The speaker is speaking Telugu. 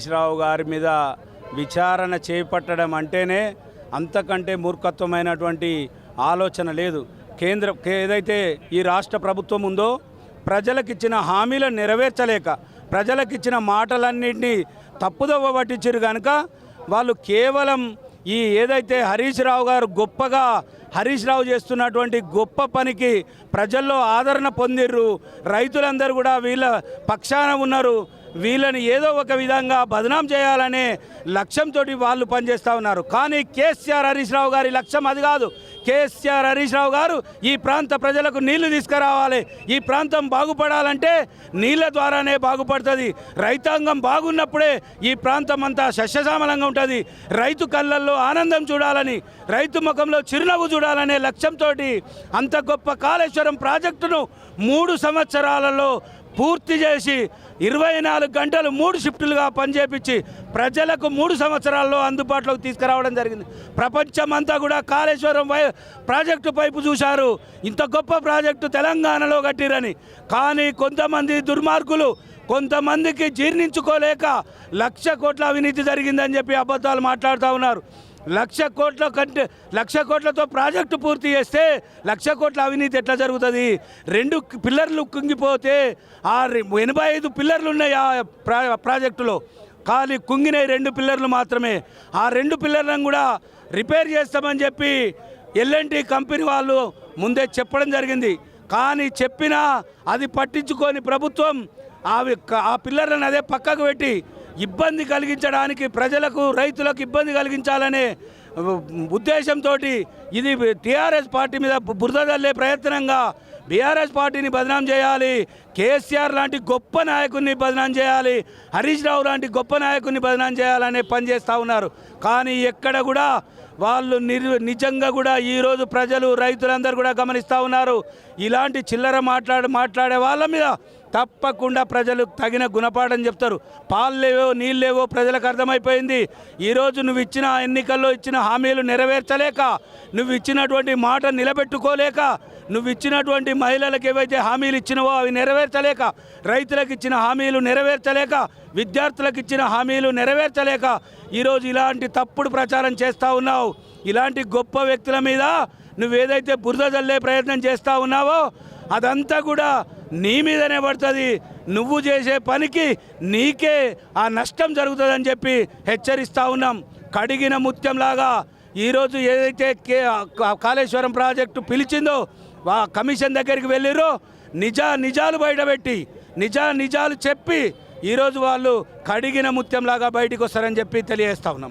రావు గారి మీద విచారణ చేపట్టడం అంటేనే అంతకంటే మూర్ఖత్వమైనటువంటి ఆలోచన లేదు. ఏదైతే ఈ రాష్ట్ర ప్రభుత్వం ఉందో ప్రజలకిచ్చిన హామీలను నెరవేర్చలేక ప్రజలకిచ్చిన మాటలన్నింటినీ తప్పుదోవ పట్టించారు కనుక వాళ్ళు కేవలం ఏదైతే హరీష్ రావు గారు గొప్పగా హరీష్ రావు చేస్తున్నటువంటి గొప్ప పనికి ప్రజల్లో ఆదరణ పొందిర్రు. రైతులందరూ కూడా వీళ్ళ పక్షాన ఉన్నారు. వీళ్ళని ఏదో ఒక విధంగా బదనాం చేయాలనే లక్ష్యంతో వాళ్ళు పనిచేస్తూ ఉన్నారు. కానీ కేసీఆర్ హరీష్ రావు గారి లక్ష్యం అది కాదు. కేసీఆర్ హరీష్ రావు గారు ఈ ప్రాంత ప్రజలకు నీళ్లు తీసుకురావాలి. ఈ ప్రాంతం బాగుపడాలంటే నీళ్ళ ద్వారానే బాగుపడుతుంది. రైతాంగం బాగున్నప్పుడే ఈ ప్రాంతం అంతా సస్యశ్యామలంగా ఉంటుంది. రైతు కళ్ళల్లో ఆనందం చూడాలని, రైతు ముఖంలో చిరునవ్వు చూడాలనే లక్ష్యంతో అంత గొప్ప కాళేశ్వరం ప్రాజెక్టును 3 సంవత్సరాలలో పూర్తి చేసి 24 గంటలు 3 షిఫ్టులుగా పనిచేపించి ప్రజలకు 3 సంవత్సరాల్లో అందుబాటులోకి తీసుకురావడం జరిగింది. ప్రపంచమంతా కూడా కాళేశ్వరం ప్రాజెక్టు వైపు చూశారు. ఇంత గొప్ప ప్రాజెక్టు తెలంగాణలో కట్టిరని. కానీ కొంతమంది దుర్మార్గులు కొంతమందికి జీర్ణించుకోలేక 1,00,000 కోట్ల అవినీతి జరిగిందని చెప్పి అబద్ధాలు మాట్లాడుతూ ఉన్నారు. 1,00,000 కోట్లతో ప్రాజెక్టు పూర్తి చేస్తే 1,00,000 కోట్ల అవినీతి ఎట్లా జరుగుతుంది? 2 పిల్లర్లు కుంగిపోతే 85 పిల్లర్లు ఉన్నాయి ఆ ప్రాజెక్టులో. ఖాళీ కుంగినాయి 2 పిల్లర్లు మాత్రమే. ఆ 2 పిల్లర్లను కూడా రిపేర్ చేస్తామని చెప్పి ఎల్ఎన్టీ కంపెనీ వాళ్ళు ముందే చెప్పడం జరిగింది. కానీ చెప్పినా అది పట్టించుకొని ప్రభుత్వం ఆ పిల్లర్లను అదే పక్కకు పెట్టి ఇబ్బంది కలిగించడానికి, ప్రజలకు రైతులకు ఇబ్బంది కలిగించాలనే ఉద్దేశంతో ఇది టీఆర్ఎస్ పార్టీ మీద బురద జల్లే ప్రయత్నంగా బీఆర్ఎస్ పార్టీని బదనాం చేయాలి, కేసీఆర్ లాంటి గొప్ప నాయకుడిని బదనాం చేయాలి, హరీష్ రావు లాంటి గొప్ప నాయకుడిని బదనాం చేయాలనే పని చేస్తూ ఉన్నారు. కానీ ఎక్కడ కూడా వాళ్ళు నిజంగా కూడా ఈరోజు ప్రజలు రైతులందరూ కూడా గమనిస్తూ ఉన్నారు. ఇలాంటి చిల్లర మాట్లాడే వాళ్ళ మీద తప్పకుండా ప్రజలు తగిన గుణపాఠం చెప్తారు. పాలు లేవో నీళ్ళు లేవో ప్రజలకు అర్థమైపోయింది. ఈరోజు నువ్వు ఇచ్చిన ఎన్నికల్లో ఇచ్చిన హామీలు నెరవేర్చలేక, నువ్వు ఇచ్చినటువంటి మాట నిలబెట్టుకోలేక, నువ్వు ఇచ్చినటువంటి మహిళలకు ఏవైతే హామీలు ఇచ్చినవో అవి నెరవేర్చలేక, రైతులకు ఇచ్చిన హామీలు నెరవేర్చలేక, విద్యార్థులకు ఇచ్చిన హామీలు నెరవేర్చలేక ఈరోజు ఇలాంటి తప్పుడు ప్రచారం చేస్తూ ఉన్నావు. ఇలాంటి గొప్ప వ్యక్తుల మీద నువ్వేదైతే బురద జల్లే ప్రయత్నం చేస్తూ ఉన్నావో అదంతా కూడా నీ మీదనే పడుతుంది. నువ్వు చేసే పనికి నీకే ఆ నష్టం జరుగుతుందని చెప్పి హెచ్చరిస్తూ ఉన్నాం. కడిగిన ముత్యంలాగా ఈరోజు ఏదైతే కాళేశ్వరం ప్రాజెక్టు పిలిచిందో కమిషన్ దగ్గరికి వెళ్ళిరో నిజాలు బయటపెట్టి నిజాలు చెప్పి ఈరోజు వాళ్ళు కడిగిన ముత్యంలాగా బయటికి వస్తారని చెప్పి తెలియజేస్తూ ఉన్నాం.